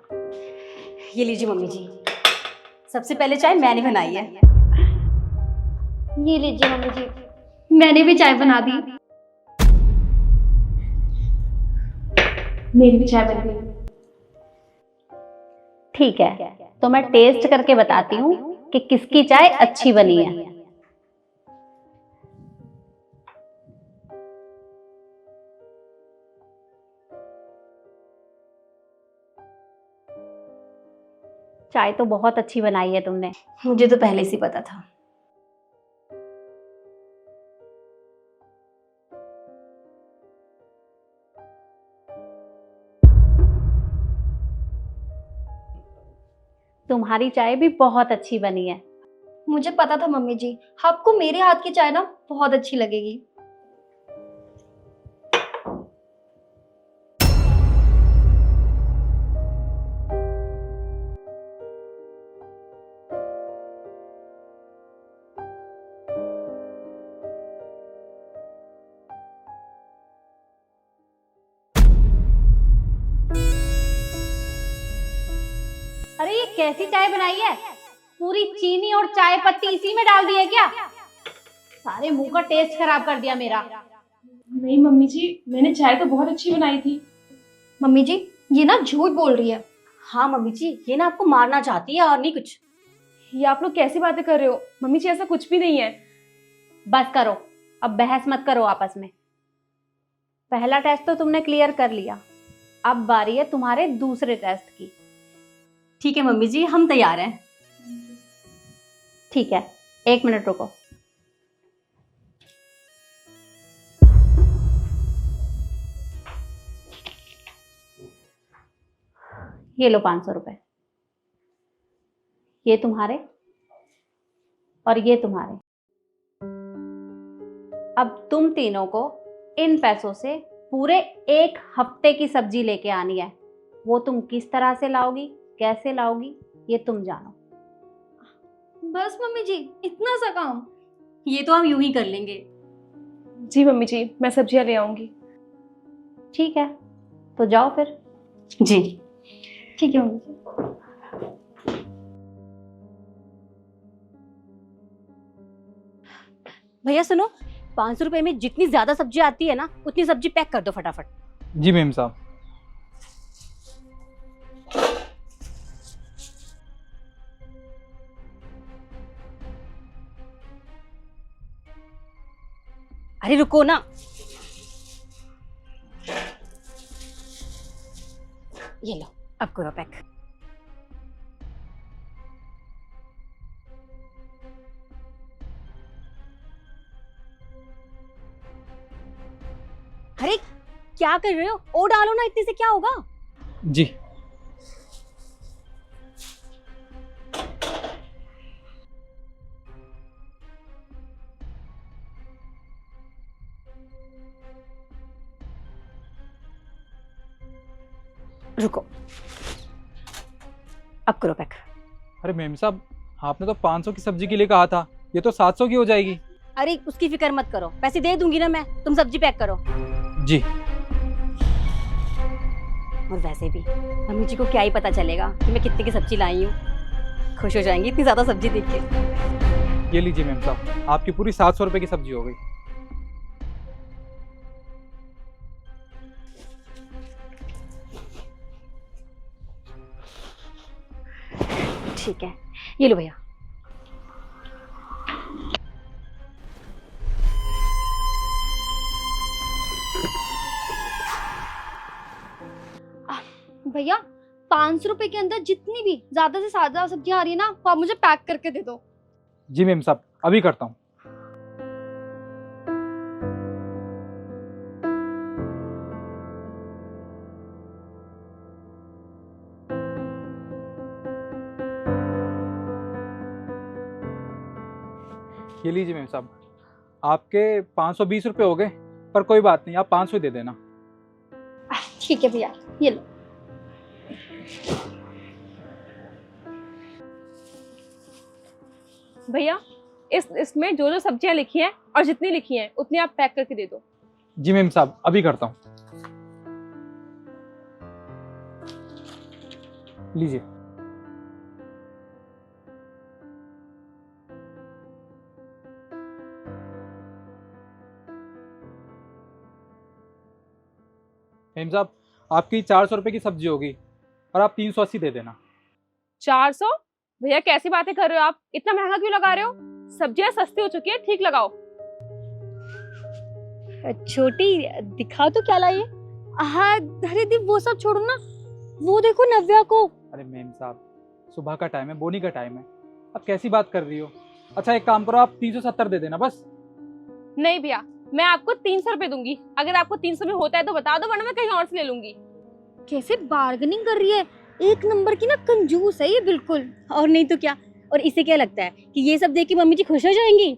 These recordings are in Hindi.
ये लीजिए मम्मी जी, सबसे पहले चाय मैंने बनाई है। ये लीजिए मम्मी जी, मैंने भी चाय बना दी। मेरी भी चाय बन गई। ठीक है, तो मैं टेस्ट करके बताती हूँ कि किसकी चाय अच्छी बनी है। चाय तो बहुत अच्छी बनाई है तुमने। मुझे तो पहले से पता था। तुम्हारी चाय भी बहुत अच्छी बनी है। मुझे पता था मम्मी जी, आपको मेरे हाथ की चाय ना बहुत अच्छी लगेगी। अरे ये कैसी चाय बनाई है? पूरी चीनी और चाय पत्ती इसी में डाल दी है क्या? सारे मुंह का टेस्ट खराब कर दिया मेरा। नहीं मम्मी जी, मैंने चाय तो बहुत अच्छी बनाई थी। मम्मी जी, ये ना झूठ बोल रही है। हाँ मम्मी जी, ये ना आपको मारना चाहती है और नहीं कुछ। ये आप लोग कैसी बातें कर रहे हो? मम्मी जी ऐसा कुछ भी नहीं है। बस करो, अब बहस मत करो आपस में। पहला टेस्ट तो तुमने क्लियर कर लिया, अब बारी है तुम्हारे दूसरे टेस्ट की। ठीक है मम्मी जी, हम तैयार हैं। ठीक है, 1 मिनट रुको। ये लो 500 रुपए, ये तुम्हारे और ये तुम्हारे। अब तुम तीनों को इन पैसों से पूरे 1 हफ्ते की सब्जी लेके आनी है। वो तुम किस तरह से लाओगी, कैसे लाओगी, ये तुम जानो। बस मम्मी जी, इतना सा काम? ये तो हम यूं ही कर लेंगे। जी मम्मी जी, मैं सब्जियां ले आऊंगी। ठीक है, तो जाओ फिर। जी ठीक है मम्मी जी। भैया सुनो, 500 रुपए में जितनी ज्यादा सब्जी आती है ना, उतनी सब्जी पैक कर दो फटाफट। जी मेम साहब। अरे रुको ना, ये लो, अब करो पैक। अरे क्या कर रहे हो? और डालो ना, इतने से क्या होगा। जी रुको, अब करो पैक। अरे मेम साहब, आपने तो 500 की सब्जी के लिए कहा था, ये तो 700 की हो जाएगी। अरे उसकी फिक्र मत करो, पैसे दे दूंगी ना मैं, तुम सब्जी पैक करो। जी। और वैसे भी मम्मी जी को क्या ही पता चलेगा कि मैं कितने की सब्जी लाई हूँ। खुश हो जाएंगी इतनी ज्यादा सब्जी देख के। ये लीजिए मेम साहब, आपकी पूरी 700 रुपए की सब्जी हो गई। ठीक है, ये लो भैया। भैया, 500 रुपए के अंदर जितनी भी ज्यादा से ज्यादा सब्जियां आ रही है ना, वो आप मुझे पैक करके दे दो। जी मेम साहब, अभी करता हूँ। ये लीजिए मेम साहब, आपके 520 रुपए हो गए, पर कोई बात नहीं, आप 500 दे देना। ठीक है भैया, ये लो। भैया, इसमें जो जो सब्जियां लिखी हैं और जितनी लिखी हैं उतनी आप पैक करके दे दो। जी मेम साहब, अभी करता हूँ। लीजिए। मेम साहब, आपकी 400 रुपये की सब्जी होगी और आप 380 दे देना। 400? भैया कैसी बातें कर रहे हो आप? इतना महंगा क्यों लगा रहे हो? सब्जियां सस्ती हो चुकी है, ठीक लगाओ। छोटी दिखाओ तो क्या लाई है। हाँ अरे दी वो सब छोड़ो ना, वो देखो नव्या को। अरे मेम साहब, सुबह का टाइम है, बोनी का टाइम है, आप कैसी बात कर रही हो? अच्छा एक काम करो, आप 370 दे देना बस। नहीं भैया, मैं आपको 300 रुपए दूंगी। अगर आपको 300 में होता है तो बता दो, वरना मैं कहीं और से ले लूंगी। कैसे बार्गेनिंग कर रही है, एक नंबर की ना कंजूस है ये बिल्कुल। और नहीं तो क्या। और इसे क्या लगता है कि ये सब देख के मम्मी जी खुश हो जाएंगी?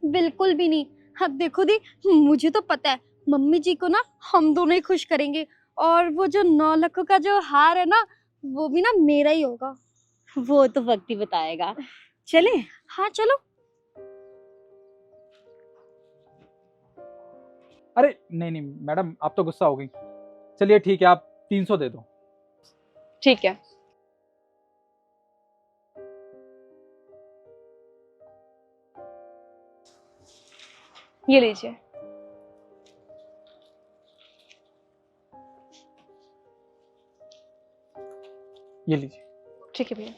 बिल्कुल भी नहीं। अब देखो दी, मुझे तो पता है मम्मी जी को ना हम दोनों ही खुश करेंगे, और वो जो 9 लाख का जो हार है ना, वो भी ना मेरा ही होगा। वो तो वक्त ही बताएगा। चले। हाँ चलो। अरे नहीं नहीं मैडम, आप तो गुस्सा हो गई। चलिए ठीक है, आप 300 दे दो। ठीक है। ये लीजिए। ये लीजिए। ठीक है भैया।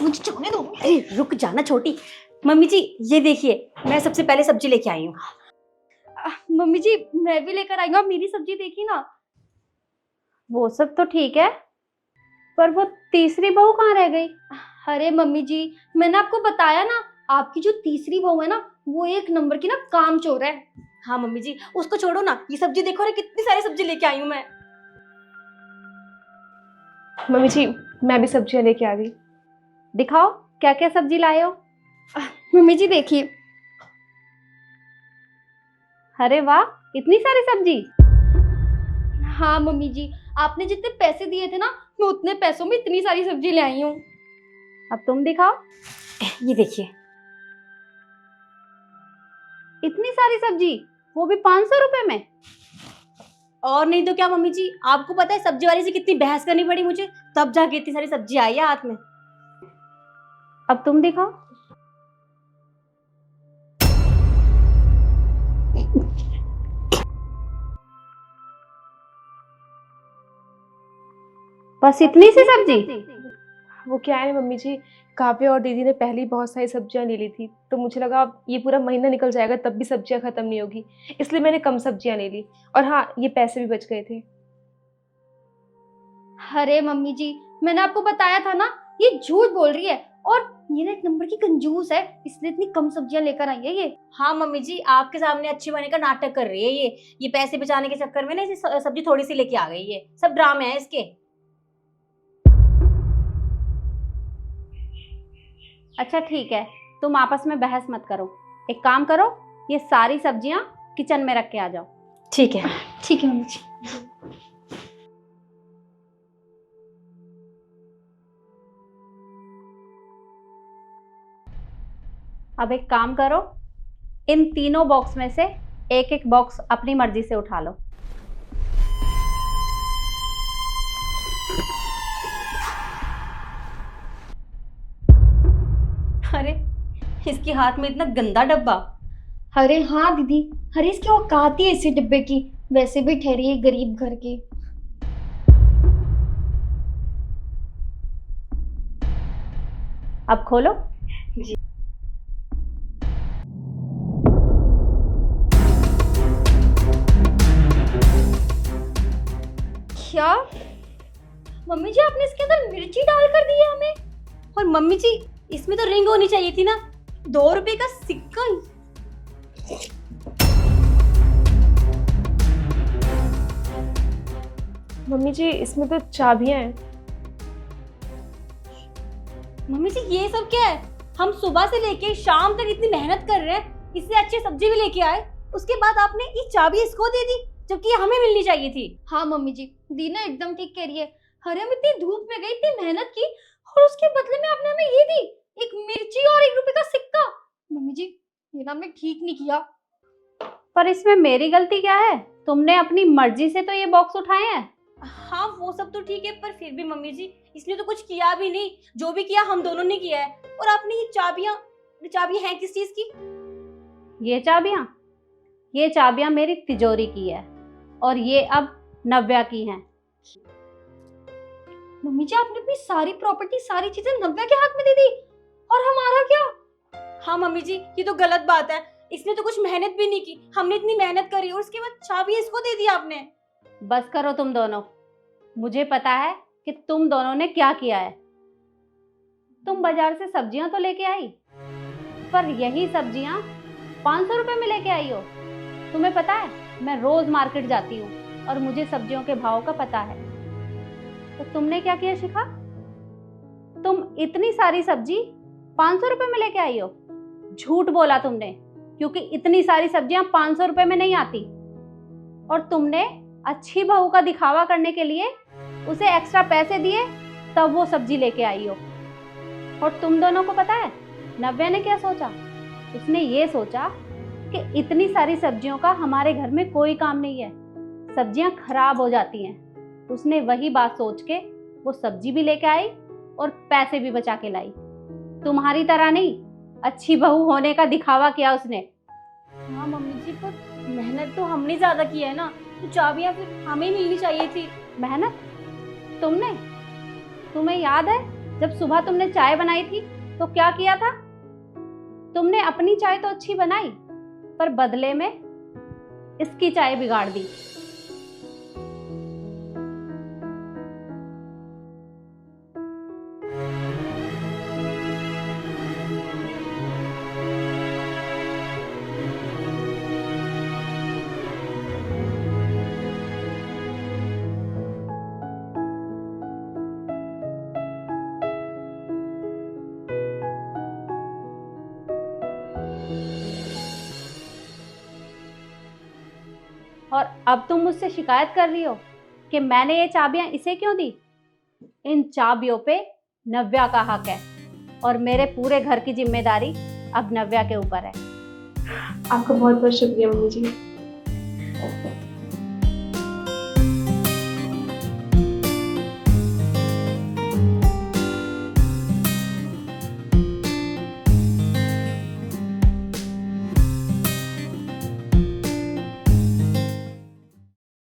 मुझे जाने दो। अरे रुक जाना छोटी। मम्मी जी ये देखिए, मैं सबसे पहले सब्जी लेके आई हूँ। मम्मी जी मैं भी लेकर आई हूँ, आप मेरी सब्जी देखी ना। वो सब तो ठीक है, पर वो तीसरी बहू कहाँ रह गई? अरे मम्मी जी, मैंने आपको बताया ना, आपकी जो तीसरी बहू है ना, वो एक नंबर की ना कामचोर है। हाँ मम्मी जी, उसको छोड़ो ना, ये सब्जी देखो, अरे कितनी सारी सब्जी लेके आई हूँ मैं। मम्मी जी मैं भी सब्जियां लेके आ गई। दिखाओ क्या क्या सब्जी लाए हो। मम्मी जी देखिए। अरे वाह, इतनी सारी सब्जी। हाँ मम्मी जी, आपने जितने पैसे दिए थे ना, मैं उतने पैसों में इतनी सारी सब्जी ले आई हूँ। अब तुम दिखाओ। ये देखिए। इतनी सारी सब्जी, वो भी 500 रुपए में। और नहीं तो क्या मम्मी जी, आपको पता है सब्जी वाली से कितनी बहस करनी पड़ी मुझे, तब जाके इतनी सारी सब्जी आई है हाथ में। अब तुम दिखाओ। बस इतनी सी सब्जी? वो क्या है मम्मी जी, काव्या और दीदी ने पहले ही बहुत सारी सब्जियां ले ली थी, तो मुझे लगा अब ये पूरा महीना निकल जाएगा तब भी सब्जियां खत्म नहीं होगी, इसलिए मैंने कम सब्जियां ले ली। और हाँ, ये पैसे भी बच गए थे। अरे मम्मी जी, मैंने आपको बताया था ना, ये झूठ बोल रही है, और ये ना एक नंबर की कंजूस है, इसलिए इतनी कम सब्जियां लेकर आई है ये। हाँ मम्मी जी, आपके सामने अच्छी बने का नाटक कर रही है ये पैसे बचाने के चक्कर में ना इसे सब्जी थोड़ी सी लेके आ गई है, सब ड्रामे हैं इसके। अच्छा ठीक है, तुम आपस में बहस मत करो। एक काम करो, ये सारी सब्जियां किचन में रख के आ जाओ। ठीक है। ठीक है मम्मी जी। अब एक काम करो, इन तीनों बॉक्स में से एक एक बॉक्स अपनी मर्जी से उठा लो। अरे इसके हाथ में इतना गंदा डब्बा। अरे हाँ दीदी, अरे इसकी औकात ही ऐसे डिब्बे की, वैसे भी ठहरी है गरीब घर की। अब खोलो। क्या मम्मी जी, आपने इसके अंदर मिर्ची डालकर दी है हमें? और मम्मी जी इसमें तो रिंग होनी चाहिए थी ना, 2 रुपए का सिक्का। मम्मी जी इसमें तो चाबियां हैं। मम्मी जी ये सब क्या है? हम सुबह से लेके शाम तक इतनी मेहनत कर रहे हैं, इससे अच्छी सब्जी भी लेके आए, उसके बाद आपने ये चाबी इसको दे दी, जबकि ये हमें मिलनी चाहिए थी। हाँ मम्मी जी, दीना एकदम ठीक कह रही है। अरे हम इतनी धूप में गई, इतनी मेहनत की, और उसके बदले में आपने हमें ये दी, एक मिर्ची और 1 रुपए का सिक्का। मम्मी जी ये ना मैं ठीक नहीं किया। पर इसमें मेरी गलती क्या है? तुमने अपनी मर्जी से तो ये बॉक्स उठाए हैं। हाँ वो सब तो ठीक है, पर फिर भी मम्मी जी इसने तो कुछ किया भी नहीं। जो भी किया हम दोनों ने किया है। और आपने ये चाबियां हैं किस चीज की? ये चाबियां मेरी तिजोरी की है और ये अब नव्या की हैं। मम्मी जी आपने अपनी सारी प्रॉपर्टी, सारी चीजें नव्या के हाथ में दे दी, और हमारा क्या? हाँ मम्मी जी ये तो गलत बात है। इसने तो कुछ मेहनत भी नहीं की, हमने इतनी मेहनत करी और उसके बाद चाबी इसको दे दी आपने। बस करो तुम दोनों। मुझे पता है कि तुम दोनों ने क्या किया है। तुम बाजार से सब्जियां तो लेके आई, पर यही सब्जियां 500 रुपए में लेके आई हो। तुम्हें पता है मैं रोज मार्केट जाती हूँ और मुझे सब्जियों के भाव का पता है। तो तुमने क्या किया शिखा? तुम इतनी सारी सब्जी 500 रुपए में लेके आई हो। झूठ बोला तुमने, क्योंकि इतनी सारी सब्जियां 500 रुपए में नहीं आती। और तुमने अच्छी बहू का दिखावा करने के लिए उसे एक्स्ट्रा पैसे दिए, तब वो सब्जी लेके आई हो। और तुम दोनों को पता है नव्या ने क्या सोचा? उसने ये सोचा कि इतनी सारी सब्जियों का हमारे घर में कोई काम नहीं है, सब्जियां खराब हो जाती हैं। उसने वही बात सोच के वो सब्जी भी लेके आई और पैसे भी बचा के लाई। तुम्हारी तरह नहीं, अच्छी बहू होने का दिखावा किया उसने। हाँ मम्मी जी, पर मेहनत तो हमने ज्यादा की है ना, तो चाबियां फिर हमें मिलनी चाहिए थी। मेहनत तुमने? तुम्हें याद है जब सुबह तुमने चाय बनाई थी तो क्या किया था? तुमने अपनी चाय तो अच्छी बनाई, पर बदले में इसकी चाय बिगाड़ दी। और अब तुम मुझसे शिकायत कर रही हो कि मैंने ये चाबियां इसे क्यों दी? इन चाबियों पे नव्या का हक है और मेरे पूरे घर की जिम्मेदारी अब नव्या के ऊपर है। आपका बहुत बहुत शुक्रिया मम्मी जी।